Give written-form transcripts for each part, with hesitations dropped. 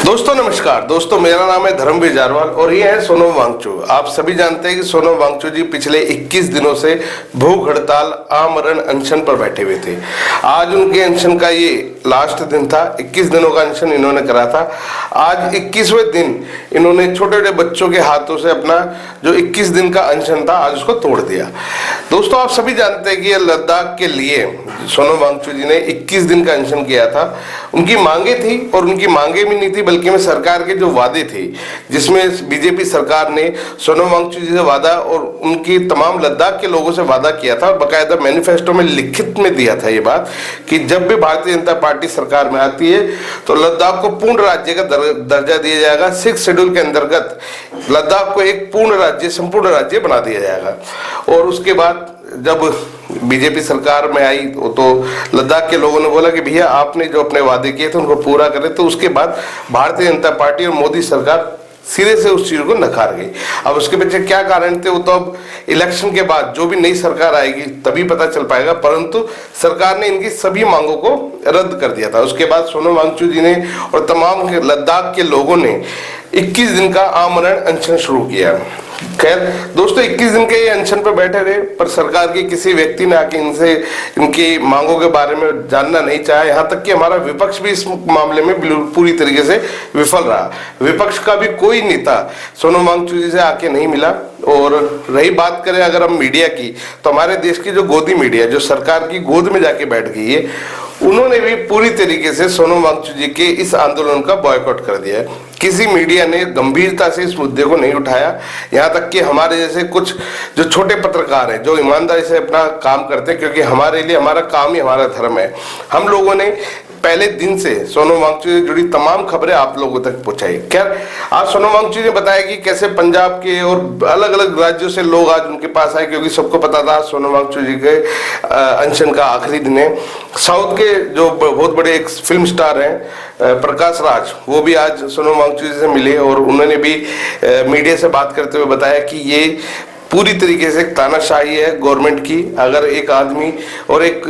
दोस्तों नमस्कार। दोस्तों मेरा नाम है धर्मवीर जारवाल और ये है सोनम वांगचू। आप सभी जानते हैं कि सोनम वांगचू जी पिछले 21 दिनों से भूख हड़ताल आमरण अनशन पर बैठे हुए थे। आज उनके अनशन का ये लास्ट दिन था। 21 दिनों का अनशन इन्होंने करा था। आज 21वें दिन इन्होंने छोटे छोटे बच्चों के हाथों से अपना जो 21 दिन का अनशन था आज उसको तोड़ दिया। दोस्तों आप सभी जानते हैं कि लद्दाख के लिए सोनम वांगचू जी ने 21 दिन का अनशन किया था। उनकी मांगे थी और उनकी मांगे भी नहीं थी बल्कि में सरकार के जो वादे थे, जिसमें बीजेपी सरकार ने सोनम वांगचू जी से वादा और उनकी तमाम लद्दाख के लोगों से वादा किया था और बाकायदा मैनिफेस्टो में लिखित में दिया था ये बात कि जब भी भारतीय जनता पार्टी सरकार में आती है तो लद्दाख को पूर्ण राज्य का दर्जा दिया जाएगा। 6 शेड्यूल के अंतर्गत लद्दाख को एक पूर्ण राज्य, संपूर्ण राज्य बना दिया जाएगा। और उसके बाद जब बीजेपी सरकार में आई तो लद्दाख के लोगों ने बोला कि भैया आपने जो अपने वादे किए थे उनको पूरा करें। तो उसके बाद भारतीय जनता पार्टी और मोदी सरकार सिरे से उस चीज को नकार गई। अब उसके पीछे क्या कारण थे वो तो अब इलेक्शन के बाद जो भी नई सरकार आएगी तभी पता चल पाएगा, परंतु सरकार ने इनकी सभी मांगों को रद्द कर दिया था। उसके बाद सोनम वांगचू जी ने और तमाम लद्दाख के लोगों ने 21 दिन का आमरण अनशन शुरू किया। खैर दोस्तों 21 दिन के ये अनशन पर बैठे रहे पर सरकार के किसी व्यक्ति ने आके इनसे इनकी मांगों के बारे में जानना नहीं चाहा। यहाँ तक कि हमारा विपक्ष भी इस मामले में पूरी तरीके से विफल रहा। विपक्ष का भी कोई नेता सोनम वांगचू जी से आके नहीं मिला। और रही बात करें अगर हम मीडिया की, तो हमारे देश की जो गोदी मीडिया जो सरकार की गोद में जाके बैठ गई है, उन्होंने भी पूरी तरीके से सोनम वांगचू जी के इस आंदोलन का बॉयकॉट कर दिया है। किसी मीडिया ने गंभीरता से इस मुद्दे को नहीं उठाया। यहाँ तक कि हमारे जैसे कुछ जो छोटे पत्रकार हैं जो ईमानदारी से अपना काम करते हैं, क्योंकि हमारे लिए हमारा काम ही हमारा धर्म है, हम लोगों ने पहले दिन से सोनम वांगचू से जुड़ी तमाम खबरें आप लोगों तक पहुंचाई। खैर आज सोनम वांगचू ने बताया कि कैसे पंजाब के और अलग अलग राज्यों से लोग आज उनके पास आए, क्योंकि सबको पता था सोनम वांगचू जी के अनशन का आखिरी दिन है। साउथ के जो बहुत बड़े एक फिल्म स्टार हैं प्रकाश राज, वो भी आज सोनम वांगचू जी से मिले और उन्होंने भी मीडिया से बात करते हुए बताया कि ये पूरी तरीके से तानाशाही है गवर्नमेंट की। अगर एक आदमी और एक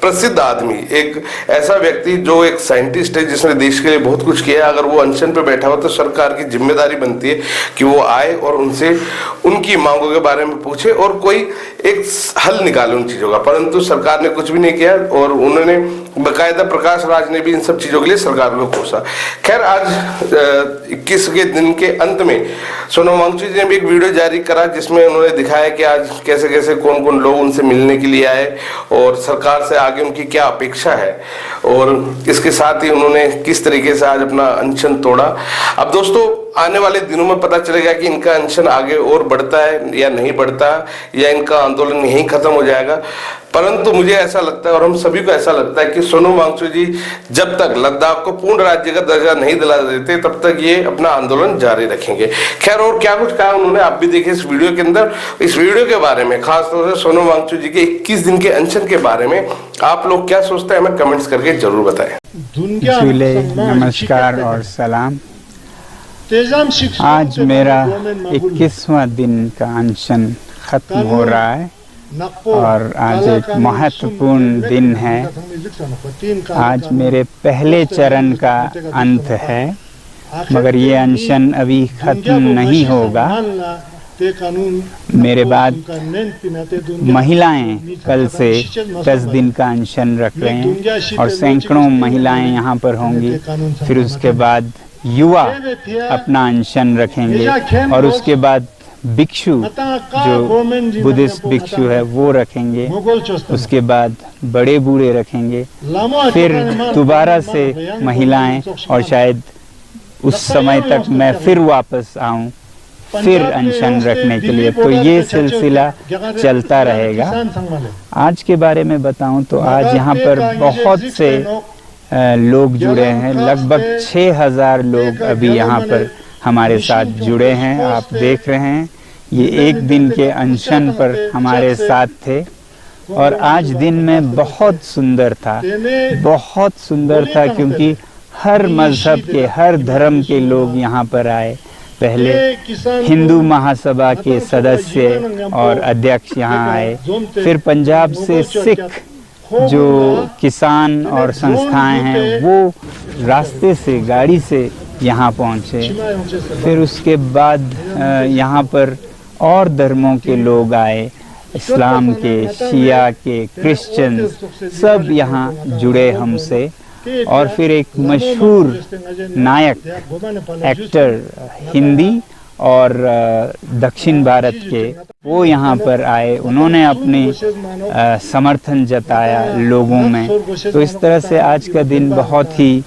प्रसिद्ध आदमी, एक ऐसा व्यक्ति जो एक साइंटिस्ट है जिसने देश के लिए बहुत कुछ किया, अगर वो अनशन पे बैठा हो तो सरकार की जिम्मेदारी बनती है कि वो आए और उनसे उनकी मांगों के बारे में पूछे और कोई एक हल निकाले उन चीजों का। परंतु सरकार ने कुछ भी नहीं किया और उन्होंने बाकायदा प्रकाश राज ने भी इन सब चीजों के लिए सरकार को कोसा। खैर आज 21 के दिन के अंत में सोनम वांगचू जी ने भी एक वीडियो जारी करा जिसमें उन्होंने दिखाया कि आज कैसे कैसे कौन कौन लोग उनसे मिलने के लिए आए और सरकार से आगे उनकी क्या अपेक्षा है, और इसके साथ ही उन्होंने किस तरीके से आज अपना अनशन तोड़ा। अब दोस्तों आने वाले दिनों में पता चलेगा कि इनका अनशन आगे और बढ़ता है या नहीं बढ़ता, या इनका आंदोलन यहीं खत्म हो जाएगा। परंतु मुझे ऐसा लगता है और हम सभी को ऐसा लगता है कि सोनम वांगचू जी जब तक लद्दाख को पूर्ण राज्य का दर्जा नहीं दिला देते तब तक ये अपना आंदोलन जारी रखेंगे। खैर और क्या कुछ कहा उन्होंने आप भी देखिए इस वीडियो के अंदर। इस वीडियो के बारे में खासतौर से सोनम वांगचू जी के 21 दिन के अनशन के बारे में आप लोग क्या सोचते हैं हमें कमेंट्स करके जरूर बताएं। नमस्कार और सलाम। आज मेरा 21वां दिन का अनशन खत्म हो रहा है और आज एक महत्वपूर्ण दिन है। आज मेरे पहले चरण का अंत है, मगर ये अनशन अभी खत्म नहीं होगा। मेरे बाद महिलाएं कल से 10 दिन का अनशन रख रहे हैं और सैकड़ों महिलाएं यहाँ पर होंगी। फिर उसके बाद युवा अपना अनशन रखेंगे और उसके बाद भिक्षु जो बुद्धिस्ट भिक्षु है वो रखेंगे। उसके बाद बड़े बूढ़े रखेंगे। फिर दोबारा से महिलाएं और शायद उस समय तक मैं फिर वापस आऊं फिर अनशन रखने के लिए। तो ये सिलसिला चलता रहेगा। आज के बारे में बताऊं तो आज यहाँ पर बहुत से लोग जुड़े हैं। लगभग 6000 लोग अभी यहाँ पर हमारे साथ जुड़े हैं। आप देख रहे हैं ये एक दिन के अनशन पर हमारे साथ थे और आज दिन में बहुत सुंदर था, बहुत सुंदर था, क्योंकि हर मजहब के हर धर्म के लोग यहाँ पर आए। पहले हिंदू महासभा के सदस्य और अध्यक्ष यहाँ आए, फिर पंजाब से सिख जो किसान और संस्थाएं हैं वो रास्ते से गाड़ी से यहाँ पहुँचे। फिर उसके बाद यहाँ पर और धर्मों के लोग आए, इस्लाम के, शिया के, क्रिश्चियन, सब यहाँ जुड़े हमसे। और फिर एक मशहूर नायक, एक्टर, हिंदी और दक्षिण भारत के, वो यहाँ पर आए। उन्होंने अपनी समर्थन जताया लोगों में। तो इस तरह से आज का दिन बहुत ही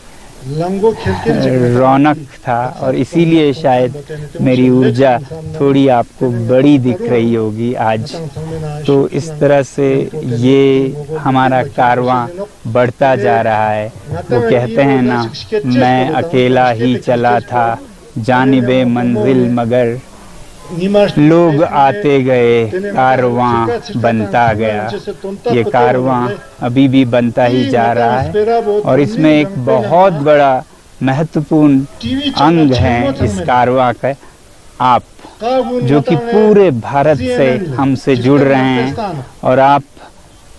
रौनक था और इसीलिए शायद मेरी ऊर्जा थोड़ी आपको बड़ी दिख रही होगी आज। तो इस तरह से ये हमारा कारवां बढ़ता जा रहा है। वो कहते हैं ना, मैं अकेला ही चला था जानिबे मंजिल मगर लोग आते गए, कारवां बनता गया। ये कारवां अभी भी बनता ही जा रहा है और इसमें एक बहुत बड़ा महत्वपूर्ण अंग है इस कारवां का आप, जो कि पूरे भारत से हमसे जुड़ रहे हैं। और आप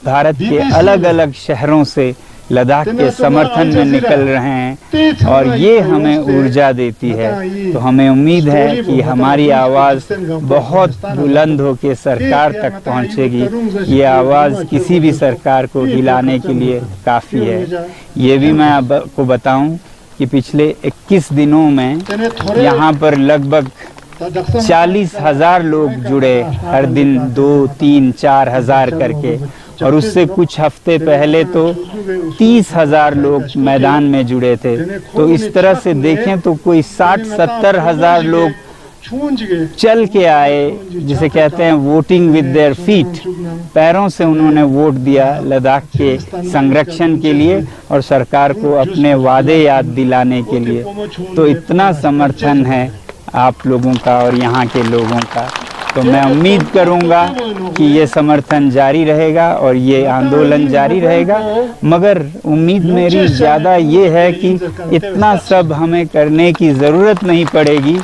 भारत के अलग अलग शहरों से लद्दाख के समर्थन में निकल रहे हैं और ये हमें ऊर्जा देती है। तो हमें उम्मीद है कि हमारी आवाज़ बहुत बुलंद होकर सरकार तक पहुंचेगी। ये आवाज़ किसी भी सरकार को हिलाने के लिए काफ़ी है। ये भी मैं आपको बताऊं कि पिछले 21 दिनों में यहाँ पर लगभग 40,000 लोग जुड़े, हर दिन 2, 3, 4 हज़ार करके। और उससे कुछ हफ्ते पहले तो 30,000 लोग मैदान में जुड़े थे। तो इस तरह से देखें तो कोई 60-70 हज़ार लोग चल के आए, जिसे कहते हैं वोटिंग विद देयर फीट। पैरों से उन्होंने वोट दिया लद्दाख के संरक्षण के लिए और सरकार को अपने वादे याद दिलाने के लिए। तो इतना समर्थन है आप लोगों का और यहाँ के लोगों का। तो मैं उम्मीद करूंगा कि ये समर्थन जारी रहेगा और ये आंदोलन जारी रहेगा। मगर उम्मीद मेरी ज़्यादा ये है कि इतना सब हमें करने की ज़रूरत नहीं पड़ेगी।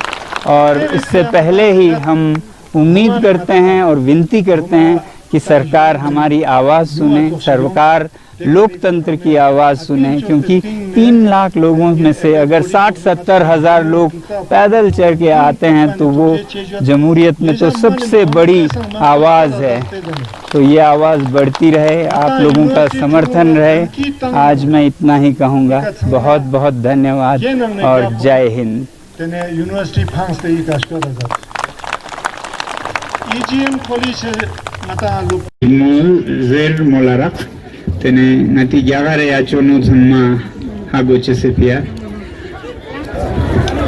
और इससे पहले ही हम उम्मीद करते हैं और विनती करते हैं कि सरकार हमारी आवाज़ सुने, सरकार लोकतंत्र की आवाज़ सुने। क्योंकि 3 लाख लोगों में से अगर 60-70 हज़ार लोग पैदल चल के आते हैं तो वो जमहूरियत में तो सबसे बड़ी आवाज़ है। तो ये आवाज़ बढ़ती रहे, आप लोगों का समर्थन रहे। आज मैं इतना ही कहूँगा। बहुत बहुत धन्यवाद और जय हिंद। तेने नती ग्यागारे याचोनो धम्मा हागोचे से पिया।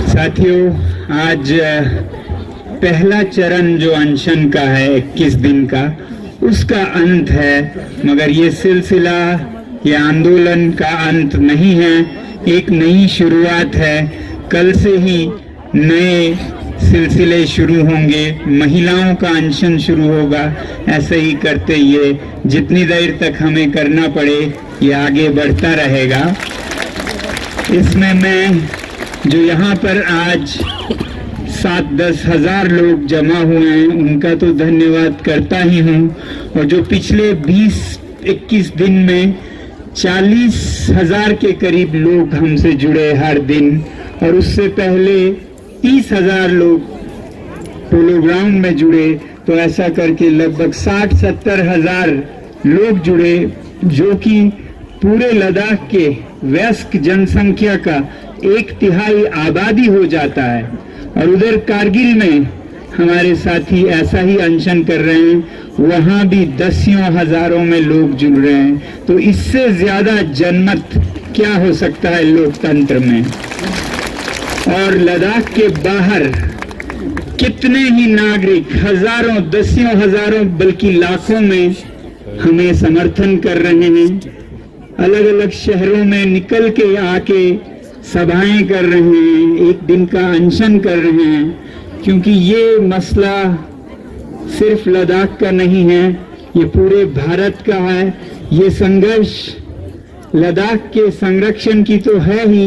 साथियों, आज पहला चरण जो अनशन का है 21 दिन का, उसका अंत है। मगर ये सिलसिला, ये आंदोलन का अंत नहीं है, एक नई शुरुआत है। कल से ही नए सिलसिले शुरू होंगे, महिलाओं का अनशन शुरू होगा। ऐसे ही करते ये जितनी देर तक हमें करना पड़े, ये आगे बढ़ता रहेगा। इसमें मैं जो यहाँ पर आज 7-10 हज़ार लोग जमा हुए हैं, उनका तो धन्यवाद करता ही हूँ। और जो पिछले 20-21 दिन में 40,000 के करीब लोग हमसे जुड़े हर दिन, और उससे पहले 30,000 लोग पोलो ग्राउंड में जुड़े। तो ऐसा करके लगभग 60-70 हज़ार लोग जुड़े, जो कि पूरे लद्दाख के वयस्क जनसंख्या का 1/3 आबादी हो जाता है। और उधर कारगिल में हमारे साथी ऐसा ही अनशन कर रहे हैं, वहाँ भी 10 हज़ारों में लोग जुड़ रहे हैं। तो इससे ज़्यादा जनमत क्या हो सकता है लोकतंत्र में। और लद्दाख के बाहर कितने ही नागरिक, हज़ारों, 10 हज़ारों बल्कि लाखों में हमें समर्थन कर रहे हैं। अलग अलग शहरों में निकल के आके सभाएं कर रहे हैं, एक दिन का अनशन कर रहे हैं। क्योंकि ये मसला सिर्फ लद्दाख का नहीं है, ये पूरे भारत का है। ये संघर्ष लद्दाख के संरक्षण की तो है ही,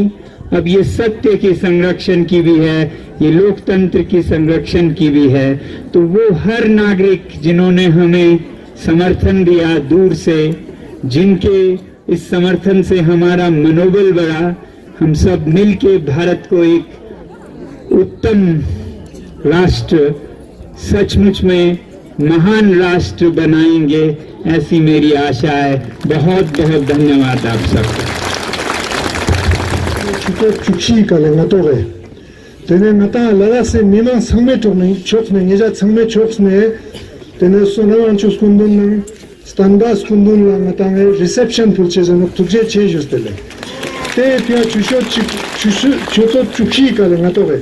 अब ये सत्य के संरक्षण की भी है, ये लोकतंत्र की संरक्षण की भी है। तो वो हर नागरिक जिन्होंने हमें समर्थन दिया दूर से, जिनके इस समर्थन से हमारा मनोबल बढ़ा, हम सब मिलके भारत को एक उत्तम राष्ट्र, सचमुच में महान राष्ट्र बनाएंगे, ऐसी मेरी आशा है। बहुत बहुत धन्यवाद आप सबका। 축시 가랭 나도래 되네 나타 라라세 미만 상매 쪽네 쪽네 예자 상매 쪽네 되네 소나만 추스군돈 스탄다스 군돈 나타에 리셉션 풀체는 투제 체주스텔레 테피아 추쇼 축시 가랭 나도래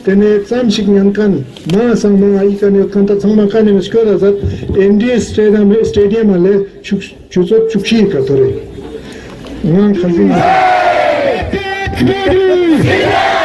되네 쌈식 년간 마상마 이칸에 칸타 상마칸에 스코라자 MDS 스테디움 알레 추쇼 축시 가도래 난 칼빈 Viva!